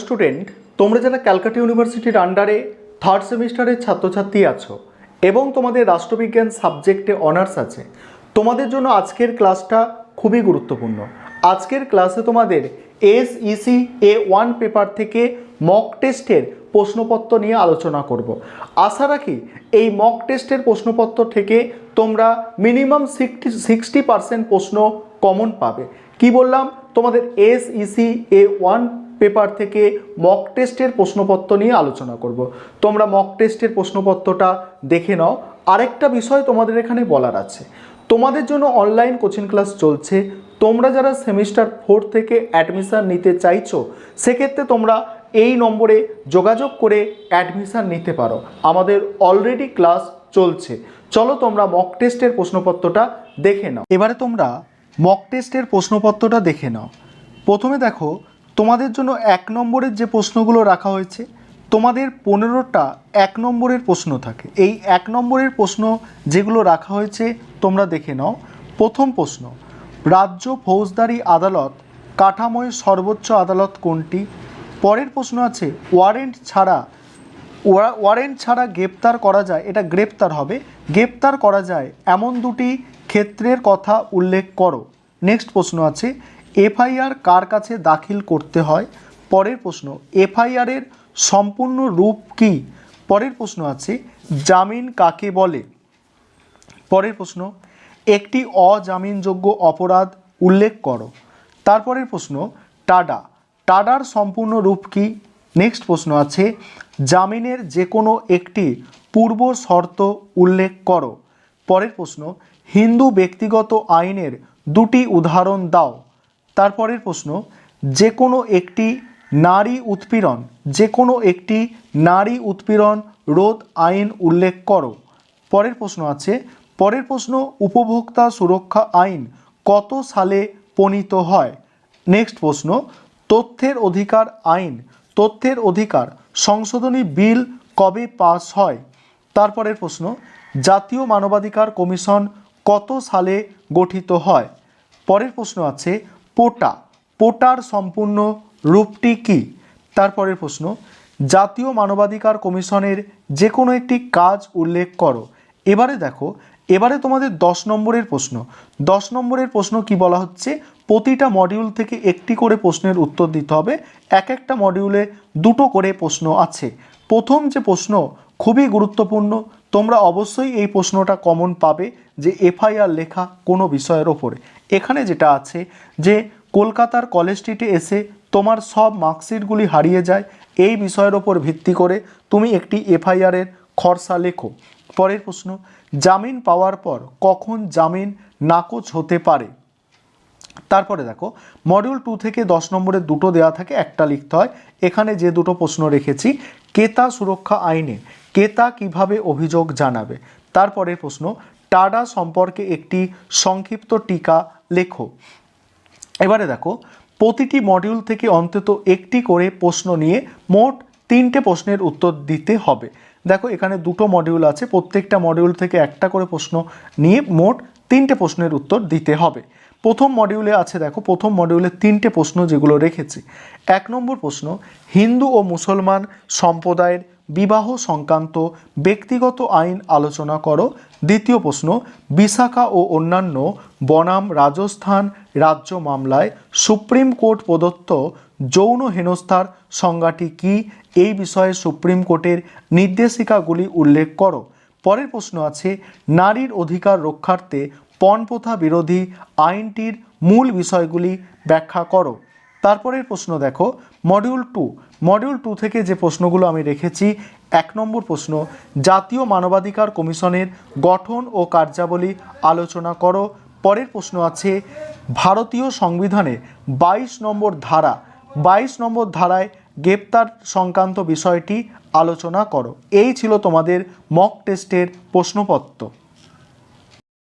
Student, তোমরা যারা ক্যালকাটা ইউনিভার্সিটির আন্ডারে থার্ড সেমিস্টারের ছাত্রছাত্রী আছো এবং তোমাদের রাষ্ট্রবিজ্ঞান সাবজেক্টে অনার্স আছে, তোমাদের জন্য আজকের ক্লাসটা খুবই গুরুত্বপূর্ণ। আজকের ক্লাসে তোমাদের SEC A1 পেপার থেকে মক টেস্টের প্রশ্নপত্র নিয়ে আলোচনা করব। আশা রাখি এই মক টেস্টের প্রশ্নপত্র থেকে তোমরা মিনিমাম 60% প্রশ্ন কমন পাবে। কি বললাম? তোমাদের SEC A1 পেপার থেকে মক টেস্টের প্রশ্নপত্র নিয়ে আলোচনা করব। তোমরা মক টেস্টের প্রশ্নপত্রটা দেখে নাও। আরেকটা বিষয় তোমাদের এখানে বলার আছে, তোমাদের জন্য অনলাইন কোচিং ক্লাস চলছে। তোমরা যারা সেমিস্টার 4 থেকে অ্যাডমিশান নিতে চাইছো, সেক্ষেত্রে তোমরা এই নম্বরে যোগাযোগ করে অ্যাডমিশান নিতে পারো। আমাদের অলরেডি ক্লাস চলছে। চলো তোমরা মক টেস্টের প্রশ্নপত্রটা দেখে নাও। এবারে তোমরা মক টেস্টের প্রশ্নপত্রটা দেখে নাও। প্রথমে দেখো, তোমাদের জন্য 1 নম্বরের যে প্রশ্নগুলো রাখা হয়েছে, তোমাদের 15টা 1 নম্বরের প্রশ্ন থাকে। এই 1 নম্বরের প্রশ্ন যেগুলো রাখা হয়েছে তোমরা দেখে নাও। প্রথম প্রশ্ন, রাজ্য ফৌজদারি আদালত কাঠামোয় সর্বোচ্চ আদালত কোনটি? পরের প্রশ্ন আছে, ওয়ারেন্ট ছাড়া গ্রেপ্তার করা যায়, এটা গ্রেপ্তার হবে, গ্রেপ্তার করা যায় এমন দুটি ক্ষেত্রের কথা উল্লেখ করো। নেক্সট প্রশ্ন আছে, FIR কার কাছে দাখিল করতে হয়? পরের প্রশ্ন, FIR এর সম্পূর্ণ রূপ কী? পরের প্রশ্ন আছে, জামিন কাকে বলে? পরের প্রশ্ন, একটি অজামিনযোগ্য অপরাধ উল্লেখ করো। তারপরের প্রশ্ন, টাডার সম্পূর্ণ রূপ কী? নেক্সট প্রশ্ন আছে, জামিনের যে কোনো একটি পূর্ব শর্ত উল্লেখ করো। পরের প্রশ্ন, হিন্দু ব্যক্তিগত আইনের দুটি উদাহরণ দাও। তারপরের প্রশ্ন, যে কোনো একটি নারী উৎপীড়ন রোধ আইন উল্লেখ করো। পরের প্রশ্ন আছে, পরের প্রশ্ন, উপভোক্তা সুরক্ষা আইন কত সালে প্রণীত হয়? নেক্সট প্রশ্ন, তথ্যের অধিকার সংশোধনী বিল কবে পাস হয়? তারপরের প্রশ্ন, জাতীয় মানবাধিকার কমিশন কত সালে গঠিত হয়? পরের প্রশ্ন আছে, পোটার সম্পূর্ণ রূপটি কী? তারপরের প্রশ্ন, জাতীয় মানবাধিকার কমিশনের যে কোনো একটি কাজ উল্লেখ করো। এবারে তোমাদের 10 নম্বরের প্রশ্ন। 10 নম্বরের প্রশ্ন কি বলা হচ্ছে, প্রতিটা মডিউল থেকে একটি করে প্রশ্নের উত্তর দিতে হবে। একটা মডিউলে 2টো করে প্রশ্ন আছে। প্রথম যে প্রশ্ন খুবই গুরুত্বপূর্ণ, তোমরা অবশ্যই এই প্রশ্নটা কমন পাবে যে FIR লেখা কোনো বিষয়ের ওপরে। এখানে যেটা আছে যে কলকাতার কলেজ স্ট্রিটে এসে তোমার সব মার্কশিটগুলি হারিয়ে যায়, এই বিষয়ের ওপর ভিত্তি করে তুমি একটি FIR এর খরচা লেখো। পরের প্রশ্ন, জামিন পাওয়ার পর কখন জামিন নাকচ হতে পারে? তারপরে দেখো, মডিউল 2 থেকে 10 নম্বরের 2টো দেওয়া থাকে, একটা লিখতে হয়। এখানে যে 2টো প্রশ্ন রেখেছি, ক্রেতা সুরক্ষা আইনে ক্রেতা কিভাবে অভিযোগ জানাবে? তারপরের প্রশ্ন, টাডা সম্পর্কে একটি সংক্ষিপ্ত টিকা লেখো। এবারে দেখো, প্রতিটি মডিউল থেকে অন্তত একটি করে প্রশ্ন নিয়ে মোট 3টে প্রশ্নের উত্তর দিতে হবে। দেখো, এখানে 2টো মডিউল আছে, প্রত্যেকটা মডিউল থেকে একটা করে প্রশ্ন নিয়ে মোট 3টে প্রশ্নের উত্তর দিতে হবে। প্রথম মডিউলে আছে, দেখো প্রথম মডিউলে 3টে প্রশ্ন যেগুলো রেখেছি। 1 নম্বর প্রশ্ন, হিন্দু ও মুসলমান সম্প্রদায়ের বিবাহ সংক্রান্ত ব্যক্তিগত আইন আলোচনা করো। দ্বিতীয় প্রশ্ন, বিশাখা ও অন্যান্য বনাম রাজস্থান রাজ্য মামলায় সুপ্রিম কোর্ট প্রদত্ত যৌন হেনস্থার সংজ্ঞাটি কী? এই বিষয়ে সুপ্রিম কোর্টের নির্দেশিকাগুলি উল্লেখ করো। পরের প্রশ্ন আছে, নারীর অধিকার রক্ষার্থে পণপ্রথা বিরোধী আইনটির মূল বিষয়গুলি ব্যাখ্যা করো। তারপরের প্রশ্ন দেখো, মডিউল 2 থেকে যে প্রশ্নগুলো আমি রেখেছি। 1 নম্বর প্রশ্ন, জাতীয় মানবাধিকার কমিশনের গঠন ও কার্যাবলী আলোচনা করো। পরের প্রশ্ন আছে, ভারতীয় সংবিধানে 22 নম্বর ধারায় গ্রেপ্তার সংক্রান্ত বিষয়টি আলোচনা করো। এই ছিল তোমাদের মক টেস্টের প্রশ্নপত্র।